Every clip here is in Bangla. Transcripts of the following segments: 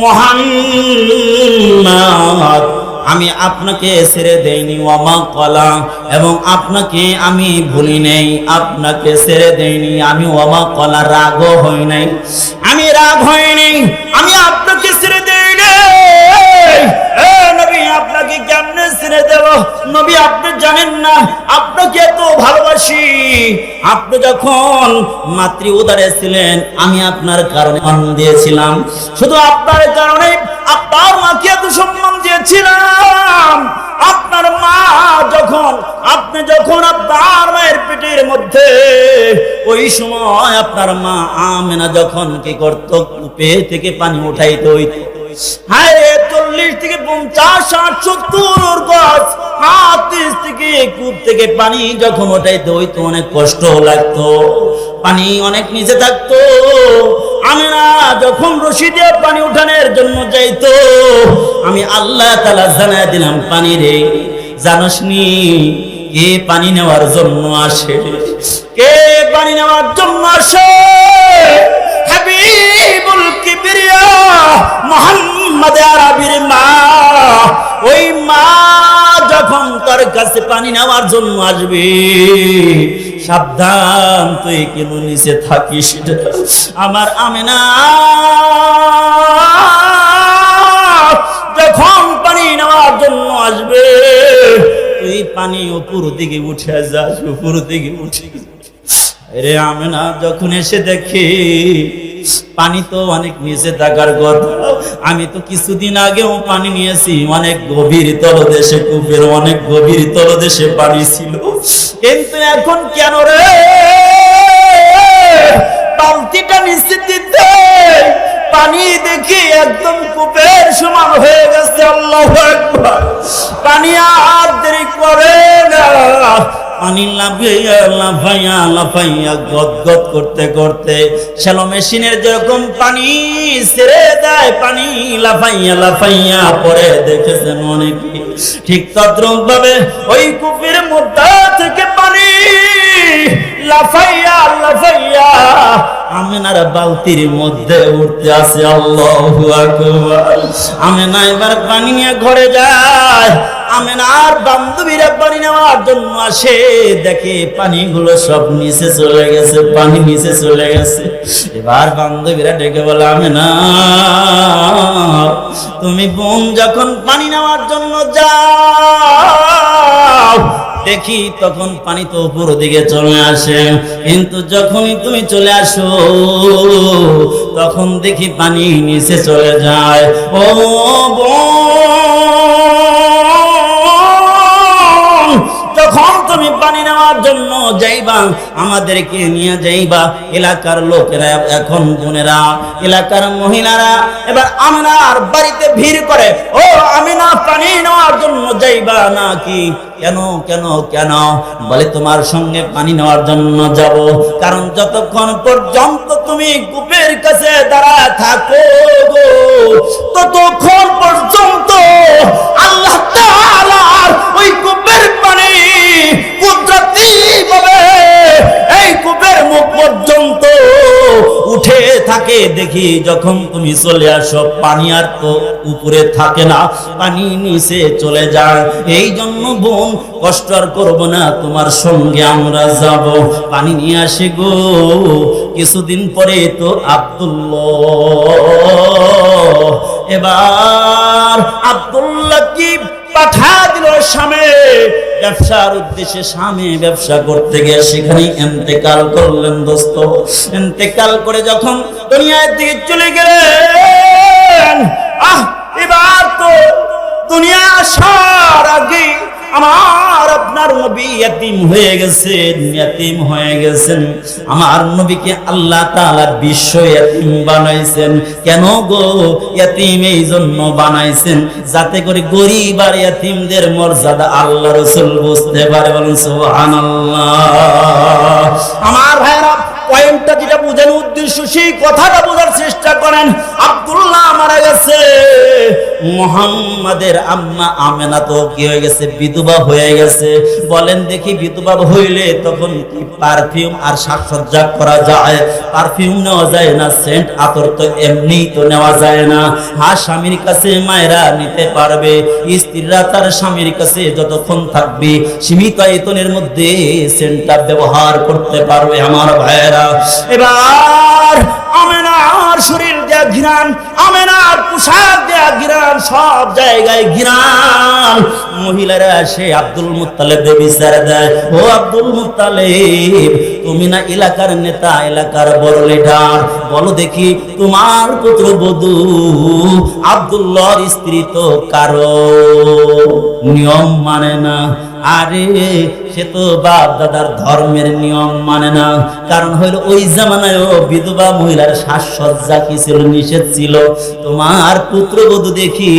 মুহাম্মদ আমি আপনাকে ছেড়ে দেইনি ওয়ামা কলা এবং আপনাকে আমি ভুলি নাই, আপনাকে ছেড়ে দেইনি আমি ওয়ামা কলা রাগও হই নাই, আমি রাগ হই নাই, আমি আপনাকে ছেড়ে দেই নাই। নবী আপনাকে কেমনে ছেড়ে দেব নবী? আপনি জানেন না আপনাকে এত ভালোবাসি। আপনি যখন মাতৃ উদরে ছিলেন আমি আপনার কারণে জন্ম দিয়েছিলাম, শুধু আপনার কারণে আপনার মাকে এত সম্মান দিয়েছিলাম। আপনার মা আপনি যখন আপনার মায়ের পেটের মধ্যে ওই সময় আপনার মা আমেনা যখন কি করত, কূপে থেকে পানি উঠাইতে হইতো, হায় 40 থেকে 50 60 70 গাছ হাত থেকে কূপ থেকে পানি যখন উঠাইতে হইতো অনেক কষ্ট লাগতো, পানি অনেক নিচে থাকতো। আমেনা যখন রশি দিয়ে পানি উঠানোর জন্য যাইতো, আমি আল্লাহ তাআলা জানায় দিলাম, পানি রে জানোস নি কে পানি নেওয়ার জন্য আসে? কে পানি নেওয়ার জন্য আসে? হাবিবুল কিবরিয়া মুহাম্মদ আরবির মা। ওই মা যখন তোর কাছে পানি নেওয়ার জন্য আসবে, সাবধান তুই কেন নিচে থাকিস। আমার আমেনা যখন পানি নেওয়ার জন্য আসবে, তুই পানি উপর দিকে উঠে যাস, উপর দিকে উঠে। রে আমেনা যখন এসে দেখি পানি তো অনেক নিচে থাকার কথা, আমি তো কিছুদিন আগেও পানি নিয়েছি, অনেক গভীর তলদেশে, কূপের অনেক গভীর তলদেশে পানি ছিল, কিন্তু এখন কেন রে বালতিটা নিচে দিতে পানি দেখি একদম কূপের সমান হয়ে গেছে। আল্লাহু আকবার। পানি আর দেরি করে না, পানি লাফাইয়া লাফাইয়া লাফাইয়া গদগদ করতে করতে শ্যালো মেশিনের যেরকম পানি ছেড়ে দেয়, পানি লাফাইয়া লাফাইয়া পরে দেখেছেন অনেকে, ঠিক তদ্রুপ ভাবে ওই কূপের মধ্যে থেকে পানি লাফাইয়া লাফাইয়া আমেনার বালতির মধ্যে উঠতে আসে। আল্লাহু আকবার। আমেনা এবার পানি নিয়ে ঘরে যায়, আমেনার বান্ধবীরা পানি নেওয়ার জন্য আসে, দেখে পানিগুলো সব নিচে চলে গেছে, পানি নিচে চলে গেছে। এবার বান্ধবীরা ডেকে বলে, আমেনা তুমি বোন যখন পানি নেওয়ার জন্য যাও দেখি তখন পানি তো উপর দিকে চলে আসে, কিন্তু যখনই তুমি চলে আসো তখন দেখি পানি নিচে চলে যায়। ও যখন তুমি পানি নেওয়ার জন্য যাইবা আমাদেরকে নিয়ে যাইবা, এলাকার লোকেরা এখন বোনেরা এলাকার মহিলারা এবার আমেনার বাড়িতে ভিড় করে, ও আমেনা পানি নেওয়ার জন্য যাইবা নাকি? কেন কেন কেন? বলে তোমার সঙ্গে পানি নেওয়ার জন্য যাব, কারণ যতক্ষণ পর্যন্ত তুমি কূপের কাছে দাঁড়ায় থাকো ততক্ষণ পর্যন্ত আল্লাহ তাআলার ওই কূপের পানি কুদরতি ভাবে এই কূপের মুখ পর্যন্ত উঠে থাকে। দেখি যখন তুমি চলে আসো পানি আর তো উপরে থাকে না, পানি নিচে চলে যায়। এই জন্য বোন কষ্ট আর করবো না, তোমার সঙ্গে আমরা যাব, পানি নিয়ে আসি গো। কিছুদিন পরে তো আব্দুল্লাহ, এবার আব্দুল্লাহ কি পাঠা দিল শামে, ব্যবসার উদ্দেশ্যে শামে ব্যবসা করতে গিয়ে সেখানে ইন্তেকাল করলেন। দোস্ত ইন্তেকাল করে যখন দুনিয়ার দিকে চলে গেলেন, এবার তো দুনিয়া আসার আগে আমার আপনার নবী ইয়াতীম হয়ে গেছেন, ইয়াতীম হয়ে গেছেন। আমার নবীকে আল্লাহ তাআলা বিশ্ব ইয়াতীম বানাইছেন। কেন গো? ইয়াতীম এই জন্য বানাইছেন যাতে করে গরিব আর ইয়াতীমদের মর্যাদা আল্লাহ রাসূল বুঝতে পারে। বলেন সুবহানাল্লাহ। আমার ভাইরা পয়েন্টটা যেটা বোঝানোর উদ্দেশ্য সেই কথাটা বোঝার চেষ্টা করেন। আব্দুল্লাহ মারা গেছে, মুহাম্মাদের আম্মা আমেনা তো কি হয়ে গেছে, বিধবা হয়ে গেছে। বলেন দেখি বিধবা হইলে তখন কি পারফিউম আর সাজসজ্জা করা যায়? পারফিউম নেওয়া যায় না, সেন্ট আতর তো এমনি তো নেওয়া যায় না। হ্যাঁ, স্বামীর কাছে মায়েরা নিতে পারবে, স্ত্রীরা তার স্বামীর কাছে যতক্ষণ থাকবে সীমিত আয়তনের মধ্যে সেন্টটা ব্যবহার করতে পারবে। আমার ভাইয়েরা, এবার আমেনার শরীর দেয়া ঘিরান, আমেনার পোশাক দেয়া ঘিরান, সব জায়গায় ঘিরান। মহিলারা সে আব্দুল মুত্তালিব বিচার দেয়, ও আব্দুল মুত্তালিব, তুমি না এলাকার নেতা, এলাকার বড় লিডার, বলো দেখি তোমার পুত্রবধূ আব্দুল্লাহর স্ত্রী তো কারো নিয়ম মানে না। আরে সে তো বাপ দাদার ধর্মের নিয়ম মানে না। কারণ হইল ওই জামানায়ও বিধবা মহিলার সাজসজ্জা কি ছিল, নিষেধ ছিল। তোমার পুত্রবধূ দেখি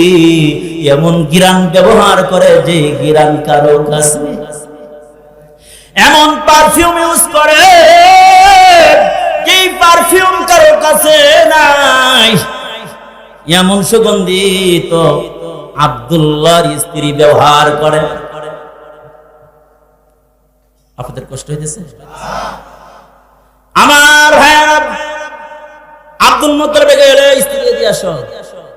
এমন গিরান ব্যবহার করে যে গিরান কারো কাছে, এমন পারফিউম ইউজ করে যে পারফিউম কারো কাছে নাই। এমন সুগন্ধিত আব্দুল্লাহর স্ত্রী ব্যবহার করে। আপনাদের কষ্ট হইতেছে? আমার ভাইরা, আব্দুল মুত্তালিব গেলে স্ত্রী দিয়ে আসো,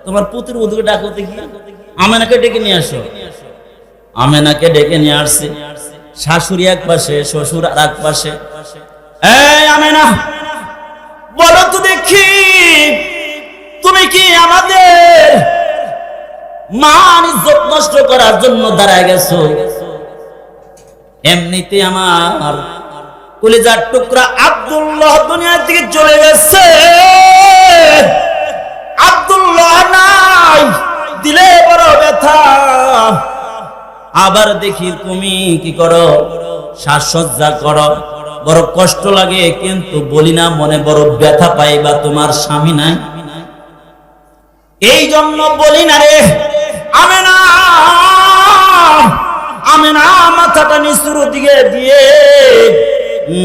তোমার পুত্র বধূকে ডাকো দেখি, আমেনাকে ডেকে নিয়ে আসো। আমেনাকে ডেকে নিয়ে আসছে। শাশুড়ি এক পাশে, শ্বশুর আর এক পাশে। এই আমেনা, বলো তো দেখি, তুমি কি আমাদের মান ইজ্জত নষ্ট করার জন্য দাঁড়ায় গেছো? এমনিতে আমার কলিজার টুকরা আব্দুল্লাহ দুনিয়া থেকে চলে গেছে, আব্দুল্লাহ নাই, দিলে বড় ব্যথা। আবার দেখি তুমি কি করো, সাজসজ্জা করো, বড় কষ্ট লাগে, কিন্তু বলি না, মনে বড় ব্যথা পাইবা, তোমার স্বামী নাই, এই জন্য বলি না রে। আমেনা, আমেনা মাথাটা নিচের দিকে দিয়ে,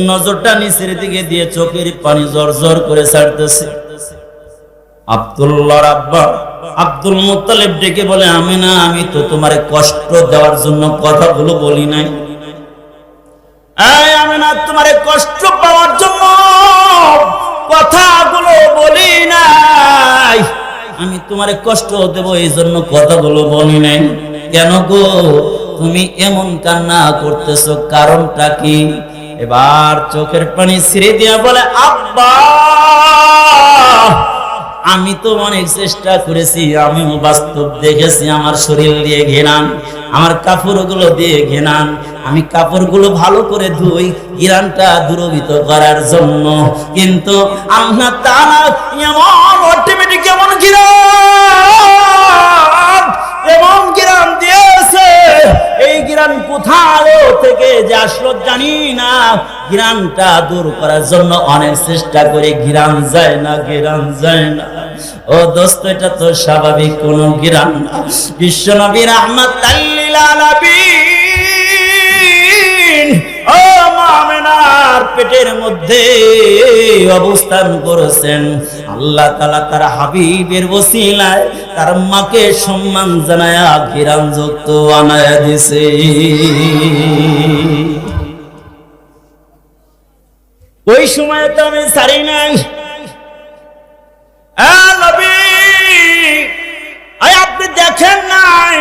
নজরটা নিচের দিকে দিয়ে চোখের পানি জর জর করে ছাড়তেছে। আব্দুল্লাহর আব্বা আব্দুল মুত্তালিব ডেকে বলে, আমেনা, আমি তো তোমারে কষ্ট দেওয়ার জন্য কথাগুলো বলি নাই। এই আমেনা, তোমারে কষ্ট পাওয়ার জন্য কথাগুলো বলি নাই, আমি তোমারে কষ্ট দেব এই জন্য কথাগুলো বলি নাই। কেন গো তুমি এমন কান্না করতেছো, কারণটা কি? এবার চোখের পানি ছেড়ে দিয়া বলে, আব্বা, আমি তো অনেক চেষ্টা করেছি, আমিও বাস্তব দেখেছি, আমার শরীর দিয়ে ঘেনান, আমার কাপড়গুলো দিয়ে ঘেনান, আমি কাপড়গুলো ভালো করে ধুই ঘিরানটা দূরীভূত করার জন্য, কিন্তু আল্লাহ তাআলা এমন অটোমেটিক এমন ঘিরান দিয়েছে, এই ঘিরান কোথাও থেকে যে আসলো জানি না। ঘিরানটা দূর করার জন্য অনেক চেষ্টা করে, ঘিরান যায় না, ঘিরান যায় না। ও দোস্ত, এটা তো স্বাভাবিক কোন ঘিরান না। বিশ্ব নবী রাহমাতাল লিল আলামিন ও আমেনার পেটের মধ্যে অবস্থান করেছেন। আল্লাহ তাআলা তার হাবিবের ওসিলায় তার মাকে সম্মান জানায়া ঘিরান যুক্ত বানায়া দিয়েছে। ওই সময় তো আমি ছাড়ি নাই। নবী, আপনি দেখেন নাই,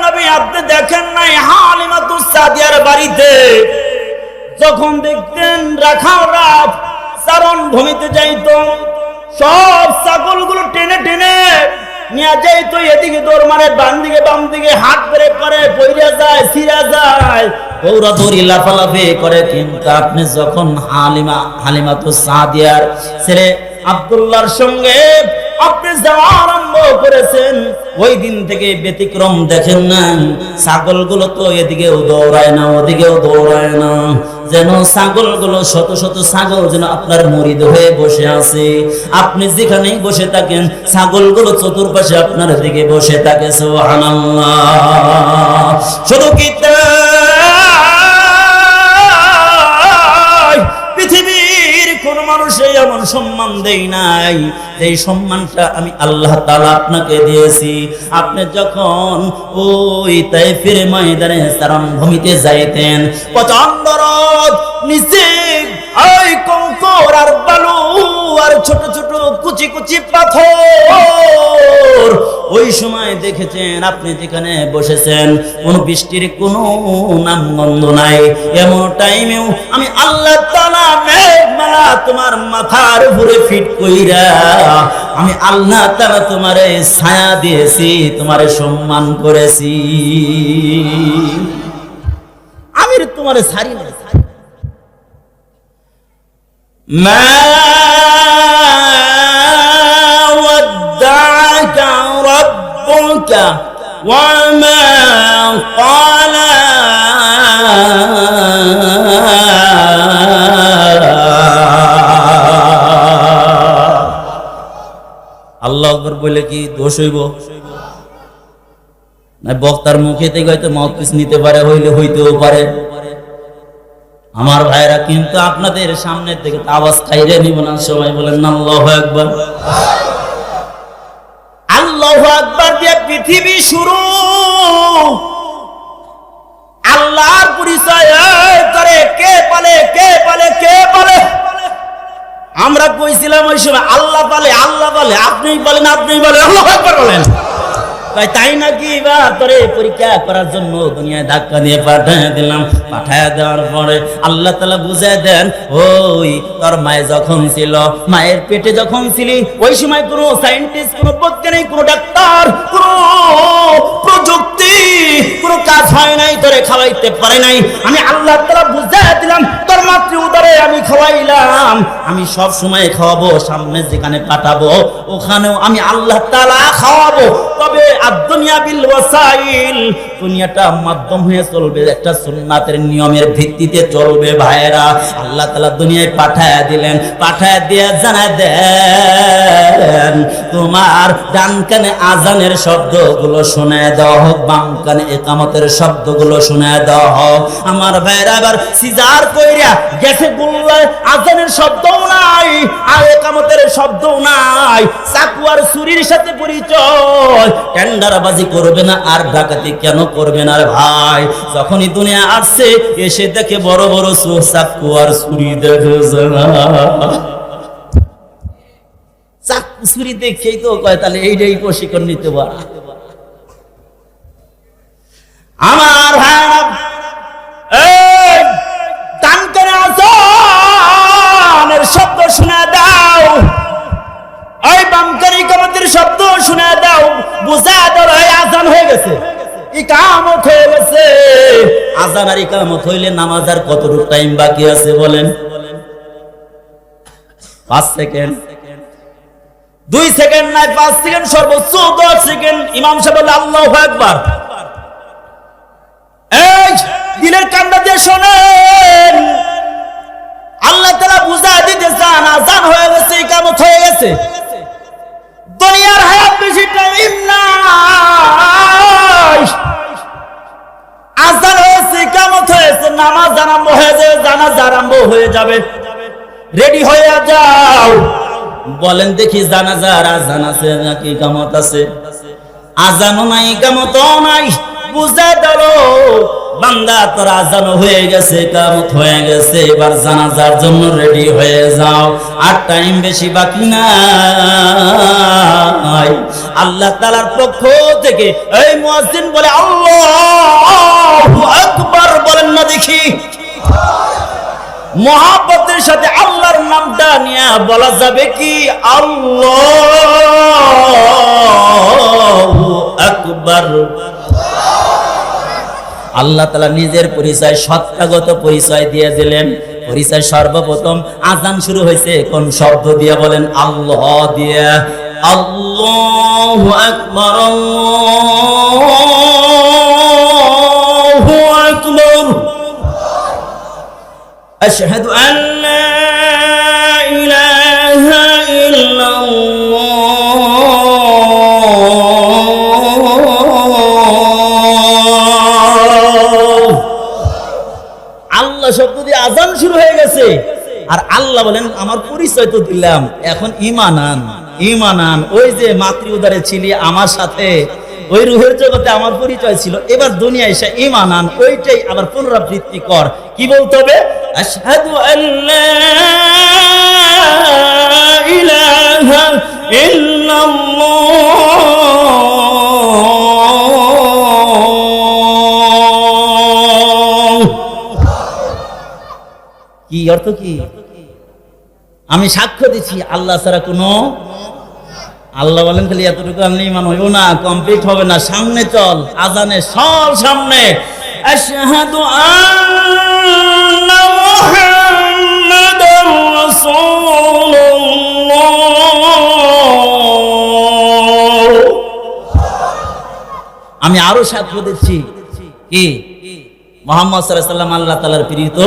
নবী আপনি দেখেন নাই হালিমাতুস সাদিয়ার বাড়িতে যখন দেখতেন রাখালরা চারণ ভূমিতে যাইতো, সব ছাগলগুলো টেনে টেনে নিয়ে যাইতো, এদিকে দৌড় মারে, বাম দিকে বাম দিকে হাত ব্রেক করে, পইরা যায়, ছিঁড়া যায়, দৌড়াদৌড়ি লাফালাফি করে। কিন্তু আপনি যখন হালিমাতুস সাদিয়ার ছেলে আব্দুল্লাহর সঙ্গে আপনি যাওয়া আরম্ভ করেছেন, ওই দিন থেকে ব্যতিক্রম দেখেন না। ছাগলগুলো তো এদিকেও দৌড়ায় না, ওদিকেও দৌড়ায় না, যেন ছাগলগুলো শত শত ছাগল যেন আপনার মুরিদ হয়ে বসে আছে। আপনি যেখানেই বসে থাকেন ছাগলগুলো চতুর্পাশে আপনার দিকে বসে থাকে। সুবহানাল্লাহ। শুধু কি পৃথিবী এমন সম্মান দেই নাই, এই সম্মানটা আমি আল্লাহ তাআলা আপনাকে দিয়েছি। আপনি যখন ওই তায়েফের ময়দানে চারণভূমিতে যাইতেন, প্রচন্ড রোদ, নিচে ওই কঙ্কর আর বালু আর ছোট ছোট কুচি কুচি পাথর, ওই সময় দেখেছেন আপনি যেখানে বসেছেন কোন বৃষ্টির কোনো নামগন্ধ নাই। এমন টাইমেও আমি আল্লাহ তাআলা মেঘমালা তোমার মাথার উপরে ফিট কইরা আমি আল্লাহ তাআলা তোমারে ছায়া দিয়েছি, তোমারে সম্মান করেছি, আমি তোমারে ছাড়ি না। মা ওয়াদ্দা'কা রাব্বুকা ওয়া মা ক্বালা, আল্লাহু আকবার বলে কি দোষ হইব? না বক্তার মুখে থেকে হয়তো মাউথপিস নিতে পারে, হইলে হইতেও পারে। আমার ভাইরা কিন্তু আপনাদের সামনে থেকে আওয়াজ খাইরে নিব না, সবাই বলেন না আল্লাহু আকবার। আল্লাহু আকবার দিয়ে পৃথিবী শুরু, আল্লাহর পরিচয় করে কে পালে কে পালে কে পালে। আমরা কইছিলাম ওই সময় আল্লাহ পালে আল্লাহ পালে, আপনি বলেন আপনি বলেন আল্লাহু আকবার বলেন। তাই নাকি এবার তোরে পরীক্ষা করার জন্য দুনিয়ায় ধাক্কা দিয়ে পাঠায় দিলাম। পাঠায় দেওয়ার পরে আল্লাহ তাআলা বুঝায় দেন, ওই তোর মায়ে যখন ছিল, মায়ের পেটে যখন ছিলি, ওই সময় কোনো সায়েন্টিস্ট, কোনো বৈজ্ঞানিক, কোনো ডাক্তার, কোনো প্রযুক্তি, কোনো কাজ হয় নাই, তোরে খাওয়াইতে পারে নাই। আমি আল্লাহ তাআলা বুঝায় দিলাম, তোর মাতৃ উদরে আমি খাওয়াইলাম, আমি সব সময় খাওয়াবো, সামনে যেখানে পাঠাবো ওখানেও আমি আল্লাহ তাআলা খাওয়াবো। তবে দুনিয়া বিল ওয়াসাইল, দুনিয়াটা মাধ্যম হয়ে চলবে, একটা সুন্নাতের নিয়মের ভিত্তিতে চলবে। ভাইরা আল্লাহ তাআলা দুনিয়ায় পাঠায়া দিলেন, পাঠায়া দিয়ে জানা দেন তোমার ডান কানে আজানের শব্দগুলো শোনায় দেওয়া হোক, বাম কানে ইকামতের শব্দগুলো শোনায় দেওয়া হোক। আমার ভাইরা আবার সিজার কইরা গেছে গুল্লায়, আজানের শব্দও নাই আর ইকামতের শব্দও নাই। চাকু আর ছুরির সাথে পরিচয়, টেন্ডারবাজি করবে না আর ডাকাতি কেন করবে না রে ভাই? যখনই দুনিয়া আসছে এসে দেখে বড় বড় চাকু আর ছুরি দেখে, চাকু ছুরি দেখেই তো কয় তাহলে এইটাই প্রশিক্ষণ নিতে পারা। আমার ভাই এই ডান কানে আজানের শব্দ শুনে দাও, ওই বাম কানে ইকামতের শব্দ শুনে দাও, বুঝা দাও আজান হয়ে গেছে, ইকামত হয়ে গেছে। আজান আর ইকামত হইলে নামাজ আর কতটুকু টাইম বাকি আছে বলেন? 5 সেকেন্ড, 2 সেকেন্ড নাই, 5 সেকেন্ড, সর্বোচ্চ 10 সেকেন্ড। ইমাম সাহেব বলে আল্লাহু আকবার। এই দিলের কান্না দিয়ে শোনেন, আল্লাহ তাআলা বুঝা দিতে চান আজান হয়ে গেছে, ইকামত হয়ে গেছে। দুনিয়ার হায়াত বেশি টাইম নাই, আজান হয়েছে, ইকামত হয়েছে, নামাজ আরম্ভ হয়ে যাবে, জানাজা আরম্ভ হয়ে যাবে, রেডি হয়ে যাও। বলেন দেখি জানাজার আজান আছে নাকি ইকামত আছে? আজানও নাই, ইকামতও নাই। বুঝা দাও বান্দা তোর আজান হয়ে গেছে, ইকামত হয়ে গেছে, এবার জানাজার জন্য রেডি হয়ে যাও, আর টাইম বেশি বাকি নাই। আল্লাহ তাআলার পক্ষ থেকে এই মুয়াজ্জিন বলে আল্লাহু আকবার বলেন না দেখি। মুহাব্বতের সাথে আল্লাহর নামটা নিয়ে বলা যাবে কি আল্লাহু আকবার। আল্লাহ তাআলা নিজের পরিচয়, সত্তাগত পরিচয় দিয়ে দিলেন। পরিচয় সর্বপ্রথম আজান শুরু হয়েছে কোন শব্দ দিয়ে বলেন? আল্লাহ দিয়ে। আল্লাহু আকবার, আল্লাহু আকবার, আশহাদু আন লা ইলাহা ইল্লাল্লাহ। আল্লাহ শব্দ দিয়ে আজান শুরু হয়ে গেছে। আর আল্লাহ বলেন আমার পরিচয় তো দিলাম, এখন ঈমান আন, ঈমান আন। ওই যে মাতৃ উদারে ছিলি আমার সাথে, ওই রূহের জগতে আমার পরিচয় ছিল, এবার দুনিয়া এসে ঈমান আন, ওইটাই আবার পুনরাবৃত্তি কর। কি বলতে হবে? আশহাদু আল্লা ইলাহা ইল্লাল্লাহ। কি অর্থ? কি আমি সাক্ষ্য দিচ্ছি আল্লাহ ছাড়া কোনো, আল্লাহ বলেন খালি এতটুকু আনলে ঈমান হইব না, কমপ্লিট হবে না। সামনে চল, আজানে সব সামনে। আশহাদু আন্না মুহাম্মাদার রাসূলুল্লাহ। আমি আরো সাক্ষ্য দিচ্ছি কি মুহাম্মদ সাল্লাল্লাহু আলাইহি ওয়াসাল্লাম আল্লাহ তাআলার প্রেরিত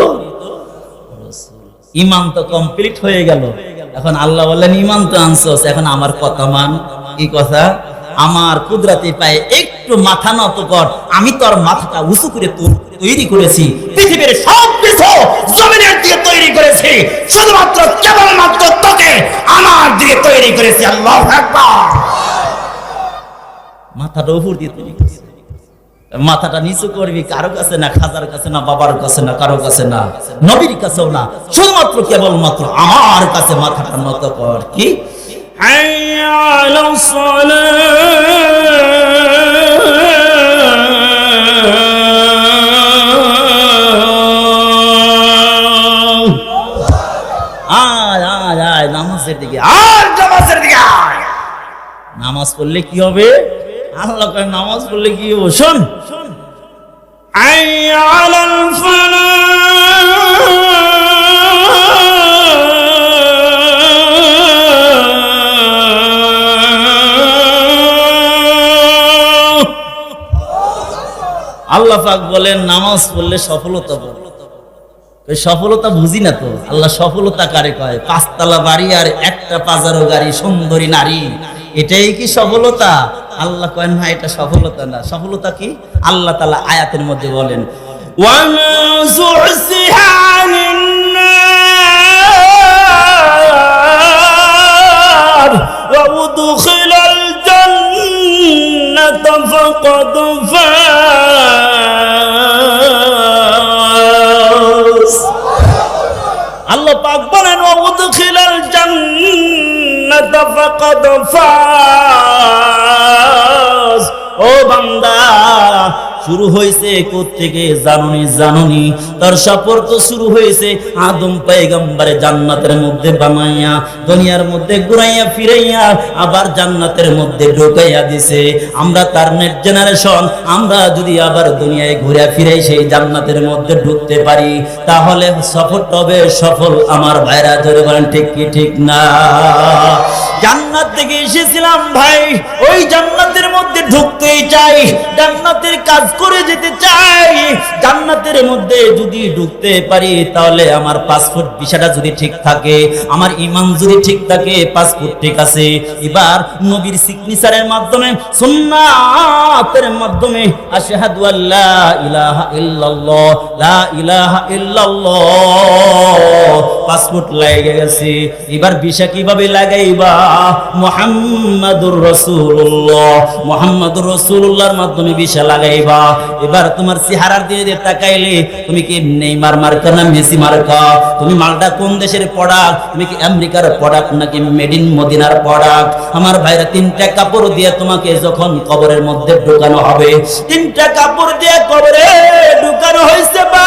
রাসূল। ঈমান তো কমপ্লিট হয়ে গেল। এখন আল্লাহ বললেন ঈমান তো আনছস, এখন আমার কথা মান। কি কথা? আমার কুদরতি পায়ে একটু মাথা নত কর, আমি তোর মাথাটা উঁচু করে তৈরি করেছি। পৃথিবীর সব কিছু জমিনের দিকে তৈরি করেছি, শুধুমাত্র কেবলমাত্র তোকে আমার দিকে তৈরি করেছি। আল্লাহু আকবার। মাথাটা উপর দিয়ে তৈরি করেছি, মাথাটা নিচু করবি কারো কাছে না, খাজার কাছে না, বাবার কাছে না, কারো কাছে না, নবীর কাছেও না, শুধুমাত্র কেবলমাত্র আমার কাছে মাথাটা নত কর। কি? হাইয়া আলাস সালাহ। আয় আয় আয় নামাজের দিকে, আর নামাজের দিকে আয়। নামাজ পড়লে কি হবে? আল্লাহ কয় নামাজ পড়লে কি হবে? শোন, হাইয়া আলাল ফালাহ। আল্লাহ পাক বলেন নামাজ পড়লে সফলতা পাবো। সফলতা বুঝি না তো, আল্লাহ সফলতা কারে কয়? পাঁচতলা বাড়ি আর একটা পাজারো গাড়ি, সুন্দরী নারী, এটাই কি সফলতা? আল্লাহ কয় না, এটা সফলতা না। সফলতা কি? আল্লাহ তাআলা আয়াতের মধ্যে বলেন ওয়া যুহসিহা আনিন নার ওয়া উদখিলাল জান্নাতা ফাকাদ ফাজ। আল্লাহ পাক বলেন ওয়া উদখিলাল জান্নাতা ফাকাদ ফাজ। ও বান্দা, শুরু হয়েছে কোত্থেকে জানুনি? জানুনি তার সফর তো শুরু হয়েছে আদম পয়গম্বরে জান্নাতের মধ্যে বানাইয়া, দুনিয়ার মধ্যে ঘুরাইয়া ফিরাইয়া, আবার জান্নাতের মধ্যে ঢুকাইয়া দিছে। আমরা তার নেক্সট জেনারেশন, আমরা যদি আবার দুনিয়ায় ঘুরে ফিরাই সেই জান্নাতের মধ্যে ঢুকতে পারি, তাহলে সফরটা হবে সফল। আমার ভাইরা জোরে বলেন ঠিক কি ঠিক না? জান্নাত থেকে এসেছিলাম ভাই, ওই জান্নাতের মধ্যে ঢুকতেই চাই, জান্নাতের কাজ করে যেতে চাই। জান্নাতের মধ্যে যদি ঢুকতে পারি, তাহলে আমার পাসপোর্ট ভিসাটা যদি ঠিক থাকে, আমার ঈমান যদি ঠিক থাকে, পাসপোর্ট ঠিক আছে, এবার নবীর সিগনেচারের মাধ্যমে, সুন্নাতের মাধ্যমে আশহাদু আল্লা ইলাহা ইল্লাল্লাহ, লা ইলাহা ইল্লাল্লাহ, পাসপোর্ট লাগে গেছে। এবার ভিসা কিভাবে লাগাইবা? মুহাম্মাদুর রাসূলুল্লাহ, মুহাম্মাদুর রাসূলুল্লাহর মাধ্যমে ভিসা লাগাইবা। এবার তোমার চেহারার দিকে তাকাইলে তুমি কি নেইমার মার্কা না মেসি মার্কা? তুমি মালটা কোন দেশের প্রোডাক্ট? তুমি কি আমেরিকার প্রোডাক্ট নাকি মেড ইন মদিনার প্রোডাক্ট? আমার ভাইরা, তিনটা কাপড় দিয়ে তোমাকে যখন কবরের মধ্যে ঢুকানো হবে, তিনটা কাপড় দিয়ে কবরে ঢুকানো হয়েছে বা